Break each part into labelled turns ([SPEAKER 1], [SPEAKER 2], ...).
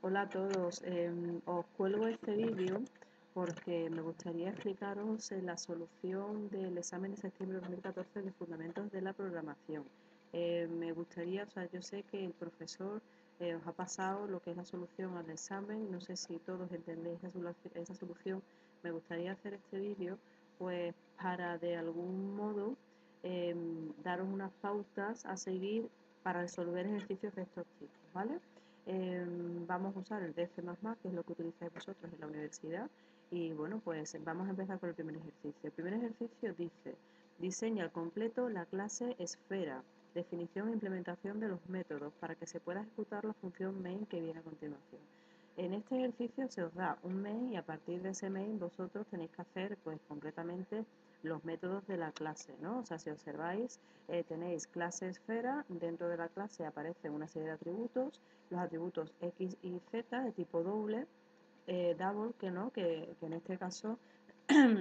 [SPEAKER 1] Hola a todos, os cuelgo este vídeo porque me gustaría explicaros la solución del examen de septiembre de 2014 de Fundamentos de la Programación. Me gustaría, o sea, yo sé que el profesor os ha pasado lo que es la solución al examen, no sé si todos entendéis esa solución. Me gustaría hacer este vídeo pues para de algún modo daros unas pautas a seguir para resolver ejercicios de estos tipos, ¿vale? Vamos a usar el DF++, que es lo que utilizáis vosotros en la universidad. Y bueno, pues vamos a empezar con el primer ejercicio. El primer ejercicio dice, diseña al completo la clase esfera, definición e implementación de los métodos para que se pueda ejecutar la función main que viene a continuación. En este ejercicio se os da un main y a partir de ese main vosotros tenéis que hacer pues concretamente los métodos de la clase, ¿no? O sea, si observáis, tenéis clase esfera, dentro de la clase aparecen una serie de atributos, los atributos X y Z de tipo double, double, que en este caso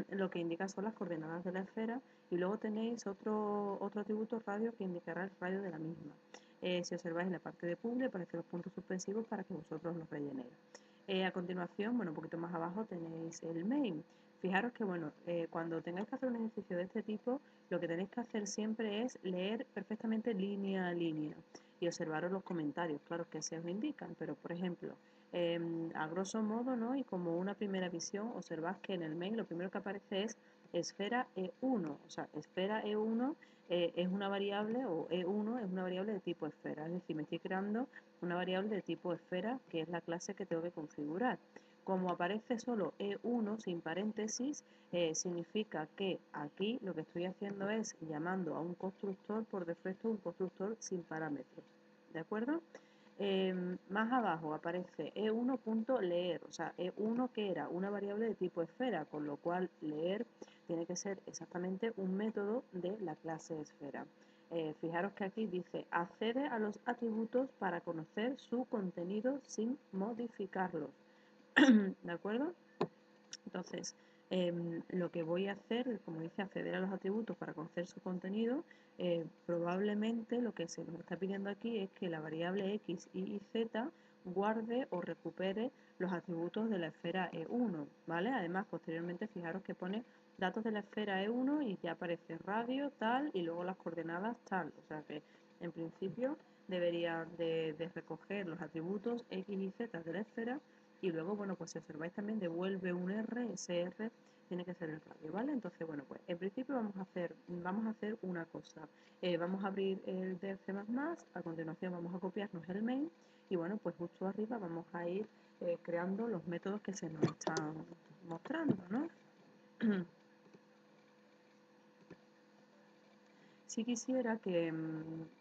[SPEAKER 1] lo que indica son las coordenadas de la esfera, y luego tenéis otro atributo radio que indicará el radio de la misma. Si observáis en la parte de publi aparecen los puntos suspensivos para que vosotros los rellenéis. A continuación, bueno, un poquito más abajo tenéis el main. Fijaros que, bueno, cuando tengáis que hacer un ejercicio de este tipo, lo que tenéis que hacer siempre es leer perfectamente línea a línea y observaros los comentarios, claro, que se os indican, pero por ejemplo, a grosso modo, ¿no? Y como una primera visión, observad que en el main lo primero que aparece es esfera E1, o sea, esfera E1 es una variable, o E1 es una variable de tipo esfera, es decir, me estoy creando una variable de tipo esfera, que es la clase que tengo que configurar. Como aparece solo E1 sin paréntesis, significa que aquí lo que estoy haciendo es llamando a un constructor por defecto, un constructor sin parámetros. ¿De acuerdo? Más abajo aparece E1.leer, o sea, E1 que era una variable de tipo esfera, con lo cual leer tiene que ser exactamente un método de la clase esfera. Fijaros que aquí dice accede a los atributos para conocer su contenido sin modificarlos. ¿De acuerdo? Entonces, lo que voy a hacer, como dice, acceder a los atributos para conocer su contenido, probablemente lo que se nos está pidiendo aquí es que la variable x, y z guarde o recupere los atributos de la esfera E1, ¿vale? Además, posteriormente, fijaros que pone datos de la esfera E1 y ya aparece radio, tal, y luego las coordenadas, tal. O sea que, en principio, debería de recoger los atributos x y z de la esfera y luego, bueno, pues si observáis también devuelve un R, ese R tiene que ser el radio, ¿vale? Entonces, bueno, pues en principio vamos a hacer una cosa. Vamos a abrir el de C++, a continuación vamos a copiarnos el main y bueno, pues justo arriba vamos a ir creando los métodos que se nos están mostrando, ¿no? Si quisiera que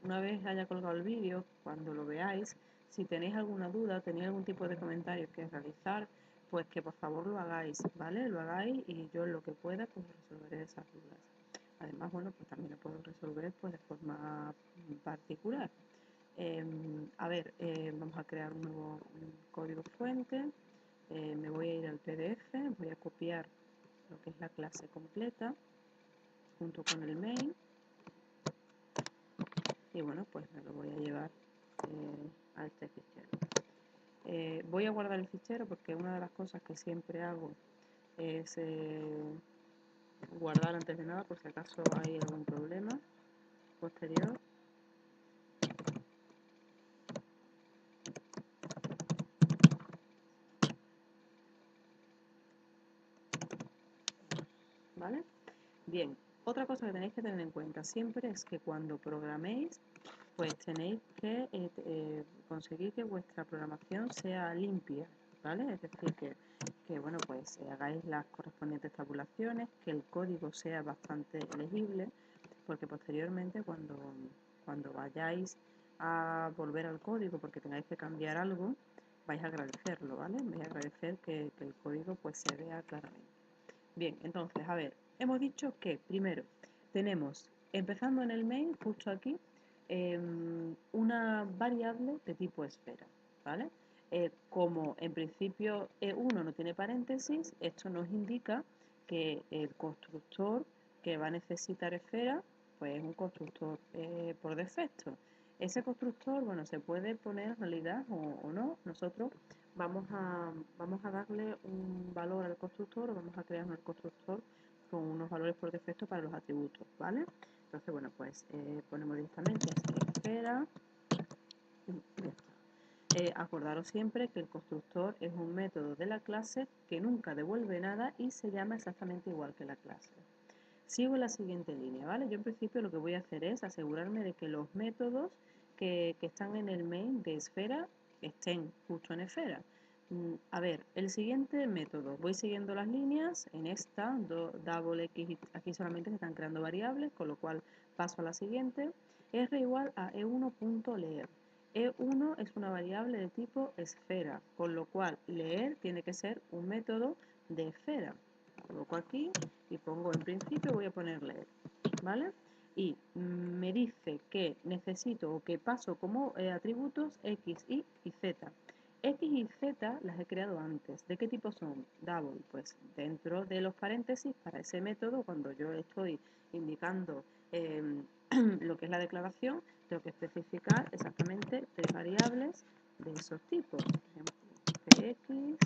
[SPEAKER 1] una vez haya colgado el vídeo, cuando lo veáis, si tenéis alguna duda, tenéis algún tipo de comentario que realizar, pues que por favor lo hagáis, ¿vale? Lo hagáis y yo en lo que pueda pues resolveré esas dudas. Además, bueno, pues también lo puedo resolver pues de forma particular. A ver, vamos a crear un nuevo código fuente. Me voy a ir al PDF, voy a copiar lo que es la clase completa junto con el main. Y bueno, pues me lo voy a llevar a este fichero. Voy a guardar el fichero porque una de las cosas que siempre hago es guardar antes de nada por si acaso hay algún problema posterior. ¿Vale? Bien, otra cosa que tenéis que tener en cuenta siempre es que cuando programéis, pues tenéis que conseguir que vuestra programación sea limpia, ¿vale? Es decir, que bueno, pues hagáis las correspondientes tabulaciones, que el código sea bastante legible, porque posteriormente cuando vayáis a volver al código porque tengáis que cambiar algo, vais a agradecerlo, ¿vale? Vais a agradecer que el código pues se vea claramente. Bien, entonces, a ver, hemos dicho que primero tenemos, empezando en el main, justo aquí, una variable de tipo esfera, ¿vale? Como en principio E1 no tiene paréntesis, esto nos indica que el constructor que va a necesitar esfera, pues es un constructor por defecto. Ese constructor, bueno, se puede poner en realidad o no. Nosotros vamos a darle un valor al constructor, o vamos a crear un constructor con unos valores por defecto para los atributos, ¿vale? Entonces, bueno, pues ponemos directamente esfera y ya está. Acordaros siempre que el constructor es un método de la clase que nunca devuelve nada y se llama exactamente igual que la clase. Sigo la siguiente línea, ¿vale? Yo en principio lo que voy a hacer es asegurarme de que los métodos que están en el main de esfera estén justo en esfera. A ver, el siguiente método, voy siguiendo las líneas, en esta, double x, aquí solamente se están creando variables, con lo cual paso a la siguiente, r igual a e1.leer. E1 es una variable de tipo esfera, con lo cual leer tiene que ser un método de esfera. Coloco aquí y pongo en principio, voy a poner leer, ¿vale? Y me dice que necesito o que paso como atributos x, y z. X y z las he creado antes. ¿De qué tipo son? Double, pues dentro de los paréntesis para ese método, cuando yo estoy indicando lo que es la declaración, tengo que especificar exactamente tres variables de esos tipos. Por ejemplo, px,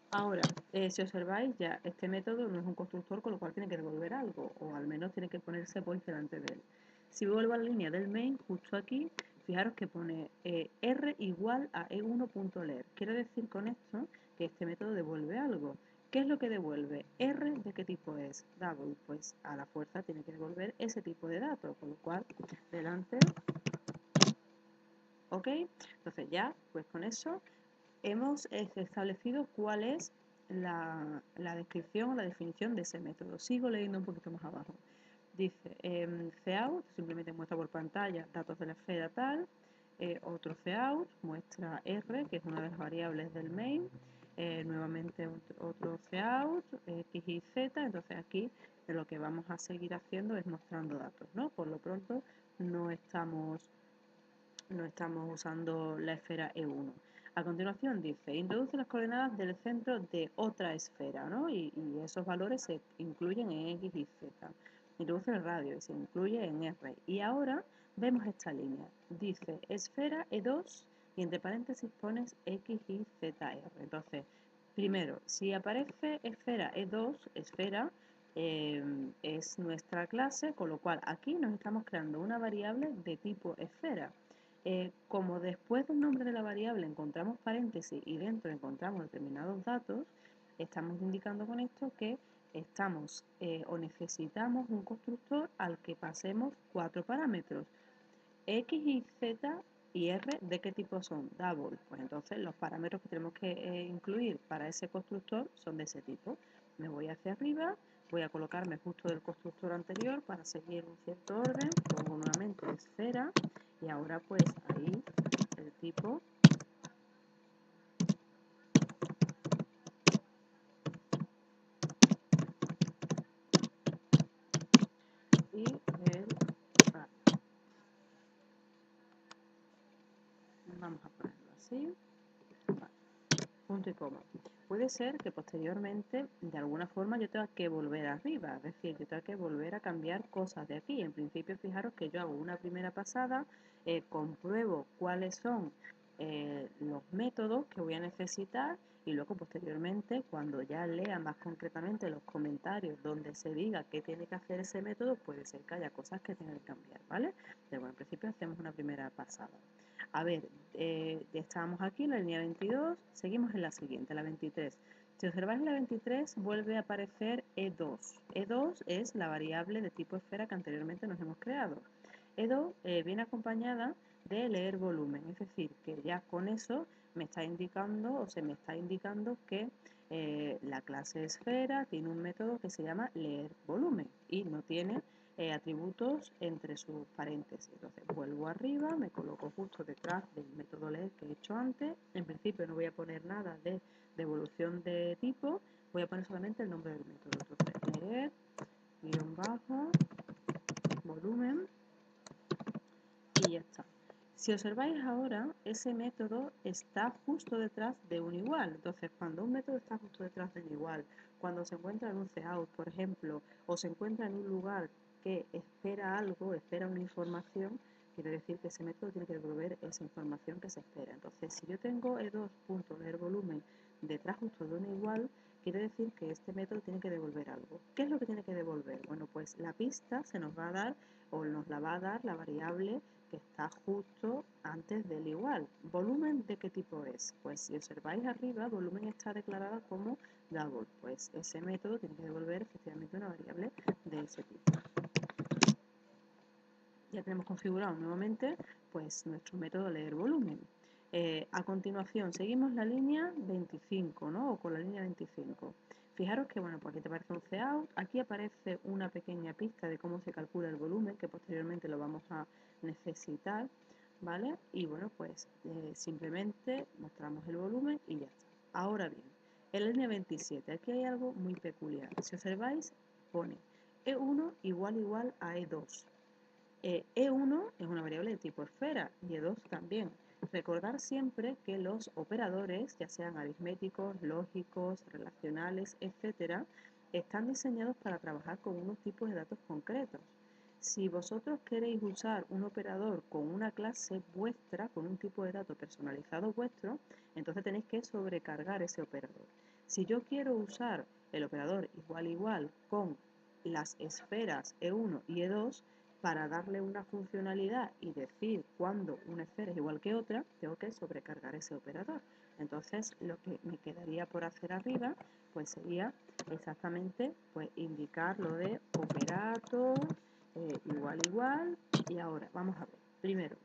[SPEAKER 1] ahora, si observáis, ya este método no es un constructor, con lo cual tiene que devolver algo, o al menos tiene que ponerse voice delante de él. Si vuelvo a la línea del main, justo aquí, fijaros que pone r igual a e1.leer. Quiere decir con esto que este método devuelve algo. ¿Qué es lo que devuelve? R, ¿de qué tipo es? Double, pues a la fuerza tiene que devolver ese tipo de datos, con lo cual, delante, ¿ok? Entonces ya, pues con eso hemos establecido cuál es la descripción o la definición de ese método. Sigo leyendo un poquito más abajo. Dice, cout, simplemente muestra por pantalla datos de la esfera tal. Otro cout, muestra R, que es una de las variables del main. Nuevamente otro cout, X y Z. Entonces aquí lo que vamos a seguir haciendo es mostrando datos, ¿no? Por lo pronto no estamos usando la esfera E1. A continuación dice, introduce las coordenadas del centro de otra esfera, ¿no? Y esos valores se incluyen en X y Z. Introduce el radio y se incluye en R. Y ahora vemos esta línea. Dice esfera E2 y entre paréntesis pones X y ZR. Entonces, primero, si aparece esfera E2, esfera, es nuestra clase, con lo cual aquí nos estamos creando una variable de tipo esfera. Como después del nombre de la variable encontramos paréntesis y dentro encontramos determinados datos, estamos indicando con esto que estamos o necesitamos un constructor al que pasemos cuatro parámetros. X y Z y R, ¿de qué tipo son? Double. Pues entonces los parámetros que tenemos que incluir para ese constructor son de ese tipo. Me voy hacia arriba, voy a colocarme justo del constructor anterior para seguir un cierto orden, pongo nuevamente esfera y ahora pues ahí el tipo y el radio. Vamos a ponerlo así. Punto y coma. Puede ser que posteriormente, de alguna forma, yo tenga que volver arriba, es decir, yo tenga que volver a cambiar cosas de aquí. En principio, fijaros que yo hago una primera pasada, compruebo cuáles son los métodos que voy a necesitar y luego posteriormente, cuando ya lea más concretamente los comentarios donde se diga qué tiene que hacer ese método, puede ser que haya cosas que tenga que cambiar, ¿vale? Pero bueno, en principio hacemos una primera pasada. A ver, ya estábamos aquí en la línea 22, seguimos en la siguiente, la 23. Si observáis la 23, vuelve a aparecer E2. E2 es la variable de tipo esfera que anteriormente nos hemos creado. E2 viene acompañada de leer volumen, es decir, que ya con eso me está indicando o se me está indicando que la clase esfera tiene un método que se llama leer volumen y no tiene atributos entre sus paréntesis. Entonces vuelvo arriba, me coloco justo detrás del método leer que he hecho antes. En principio no voy a poner nada de devolución de tipo, voy a poner solamente el nombre del método. Entonces leer, guión bajo, volumen y ya está. Si observáis ahora, ese método está justo detrás de un igual. Entonces, cuando un método está justo detrás de un igual, cuando se encuentra en un cout, por ejemplo, o se encuentra en un lugar que espera algo, espera una información, quiere decir que ese método tiene que devolver esa información que se espera. Entonces, si yo tengo E2.leerVolumen detrás justo de un igual, quiere decir que este método tiene que devolver algo. ¿Qué es lo que tiene que devolver? Bueno, pues la pista se nos va a dar, o nos la va a dar la variable que está justo antes del igual. ¿Volumen de qué tipo es? Pues si observáis arriba, volumen está declarada como double. Pues ese método tiene que devolver efectivamente una variable de ese tipo. Ya tenemos configurado nuevamente pues nuestro método leer volumen. A continuación seguimos la línea 25, ¿no? O con la línea 25. Fijaros que, bueno, pues aquí te aparece un cout, aquí aparece una pequeña pista de cómo se calcula el volumen, que posteriormente lo vamos a necesitar, ¿vale? Y bueno, pues simplemente mostramos el volumen y ya está. Ahora bien, en la línea 27, aquí hay algo muy peculiar. Si observáis, pone E1 igual a E2. E1 es una variable de tipo esfera y E2 también. Recordar siempre que los operadores, ya sean aritméticos, lógicos, relacionales, etcétera, están diseñados para trabajar con unos tipos de datos concretos. Si vosotros queréis usar un operador con una clase vuestra, con un tipo de dato personalizado vuestro, entonces tenéis que sobrecargar ese operador. Si yo quiero usar el operador igual con las esferas E1 y E2, para darle una funcionalidad y decir cuándo una esfera es igual que otra, tengo que sobrecargar ese operador. Entonces, lo que me quedaría por hacer arriba, pues sería exactamente pues indicar lo de operator igual. Y ahora, vamos a ver. Primero,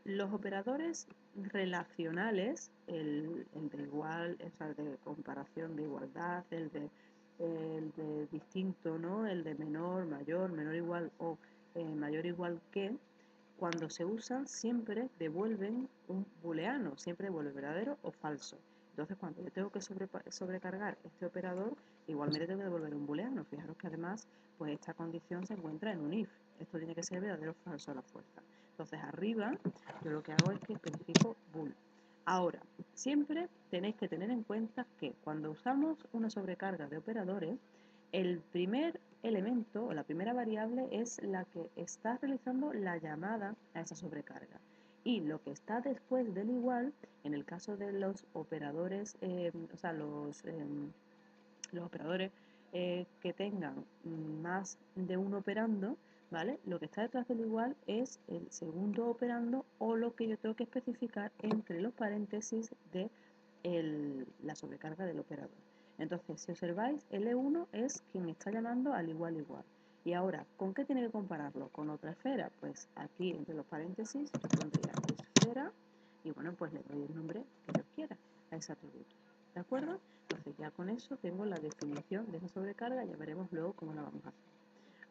[SPEAKER 1] los operadores relacionales, el de igual, o sea, el de comparación de igualdad, el de distinto, ¿no? El de menor igual o mayor igual que, cuando se usan siempre devuelven un booleano, siempre devuelve verdadero o falso. Entonces, cuando yo tengo que sobrecargar este operador, igualmente tengo que devolver un booleano. Fijaros que además, pues esta condición se encuentra en un if. Esto tiene que ser verdadero o falso a la fuerza. Entonces, arriba, yo lo que hago es que especifico bool. Ahora, siempre tenéis que tener en cuenta que cuando usamos una sobrecarga de operadores, el primer elemento o la primera variable es la que está realizando la llamada a esa sobrecarga. Y lo que está después del igual, en el caso de los operadores, o sea, los operadores que tengan más de un operando, ¿vale? Lo que está detrás del igual es el segundo operando o lo que yo tengo que especificar entre los paréntesis de la sobrecarga del operador. Entonces, si observáis, L1 es quien está llamando al igual. Y ahora, ¿con qué tiene que compararlo? ¿Con otra esfera? Pues aquí entre los paréntesis pondría esfera y bueno, pues le doy el nombre que yo quiera a ese atributo. ¿De acuerdo? Entonces ya con eso tengo la definición de esa sobrecarga, ya veremos luego cómo la vamos a hacer.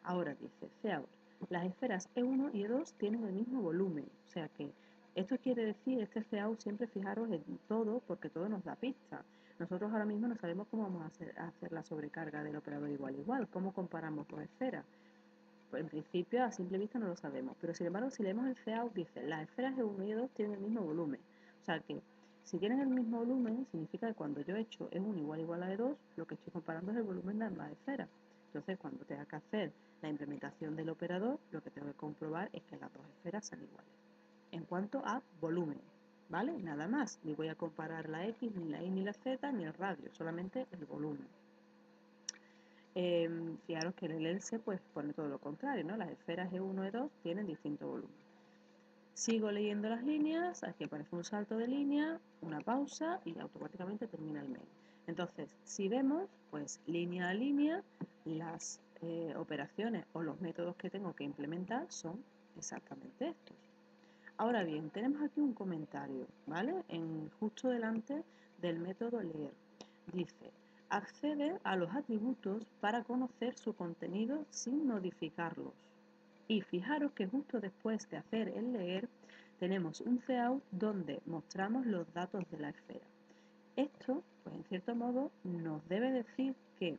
[SPEAKER 1] Ahora dice cout. Las esferas E1 y E2 tienen el mismo volumen, o sea que esto quiere decir, este cout siempre fijaros en todo, porque todo nos da pista. Nosotros ahora mismo no sabemos cómo vamos a hacer la sobrecarga del operador igual, cómo comparamos dos esferas. Pues en principio a simple vista no lo sabemos, pero sin embargo si leemos el cout dice, las esferas E1 y E2 tienen el mismo volumen, o sea que si tienen el mismo volumen, significa que cuando yo he hecho E1 igual a E2, lo que estoy comparando es el volumen de ambas esferas. Entonces, cuando tenga que hacer la implementación del operador, lo que tengo que comprobar es que las dos esferas sean iguales. En cuanto a volumen, ¿vale? Nada más. Ni voy a comparar la X, ni la Y, ni la Z, ni el radio, solamente el volumen. Fijaros que en el else pues pone todo lo contrario, ¿no? Las esferas E1 y E2 tienen distinto volumen. Sigo leyendo las líneas, aquí aparece un salto de línea, una pausa y automáticamente termina el mail. Entonces, si vemos, pues línea a línea, las operaciones o los métodos que tengo que implementar son exactamente estos. Ahora bien, tenemos aquí un comentario, ¿vale? Justo delante del método leer. Dice, accede a los atributos para conocer su contenido sin modificarlos. Y fijaros que justo después de hacer el leer tenemos un cout donde mostramos los datos de la esfera. Esto, pues en cierto modo, nos debe decir que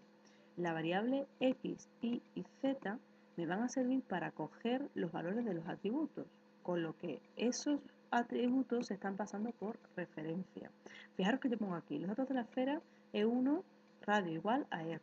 [SPEAKER 1] la variable x, y z me van a servir para coger los valores de los atributos, con lo que esos atributos se están pasando por referencia. Fijaros que yo pongo aquí los datos de la esfera E1 radio igual a R.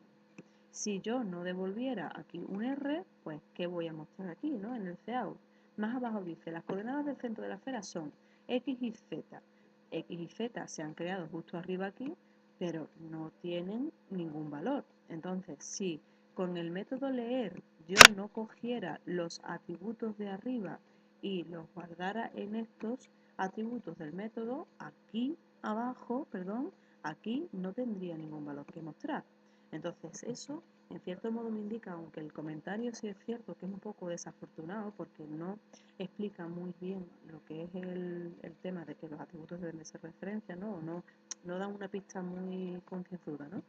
[SPEAKER 1] Si yo no devolviera aquí un R, pues ¿qué voy a mostrar aquí, ¿no? En el cout. Más abajo dice, las coordenadas del centro de la esfera son X y Z. X y Z se han creado justo arriba aquí, pero no tienen ningún valor. Entonces, si con el método leer yo no cogiera los atributos de arriba y los guardara en estos atributos del método, aquí abajo, perdón, aquí no tendría ningún valor que mostrar. Entonces eso en cierto modo me indica, aunque el comentario sí es cierto que es un poco desafortunado porque no explica muy bien lo que es el tema de que los atributos deben de ser referencia, ¿no? O no dan una pista muy concienzuda, ¿no?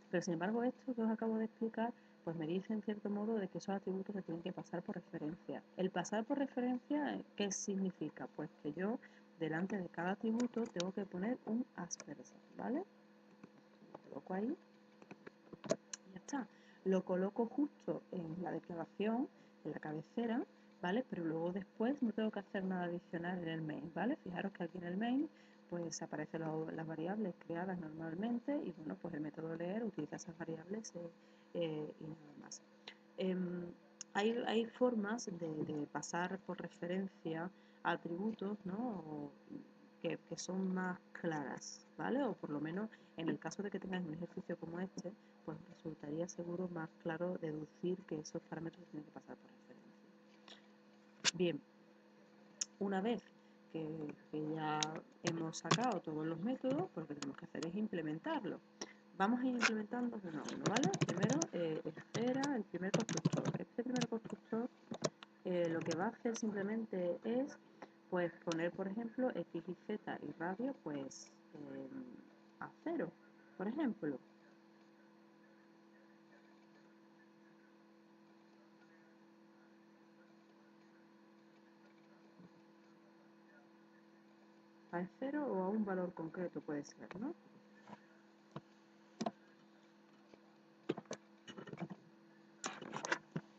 [SPEAKER 1] Pero sin embargo esto que os acabo de explicar pues me dice en cierto modo de que esos atributos se tienen que pasar por referencia. El pasar por referencia, ¿qué significa? Pues que yo delante de cada atributo tengo que poner un asperger, ¿vale? Lo coloco ahí y ya está. Lo coloco justo en la declaración, en la cabecera, ¿vale? Pero luego después no tengo que hacer nada adicional en el main, ¿vale? Fijaros que aquí en el main pues aparecen las variables creadas normalmente y bueno, pues el método leer utiliza esas variables y nada más. Hay formas de pasar por referencia a atributos, ¿no? Que son más claras, ¿vale? O por lo menos en el caso de que tengáis un ejercicio como este, pues resultaría seguro más claro deducir que esos parámetros tienen que pasar por referencia. Bien, una vez que ya hemos sacado todos los métodos, pues lo que tenemos que hacer es implementarlo. Vamos a ir implementando uno a uno, ¿vale? Primero, esfera, el primer constructor. Este primer constructor lo que va a hacer simplemente es pues poner, por ejemplo, x y z y radio pues a 0, por ejemplo. A 0 o a un valor concreto puede ser, ¿no?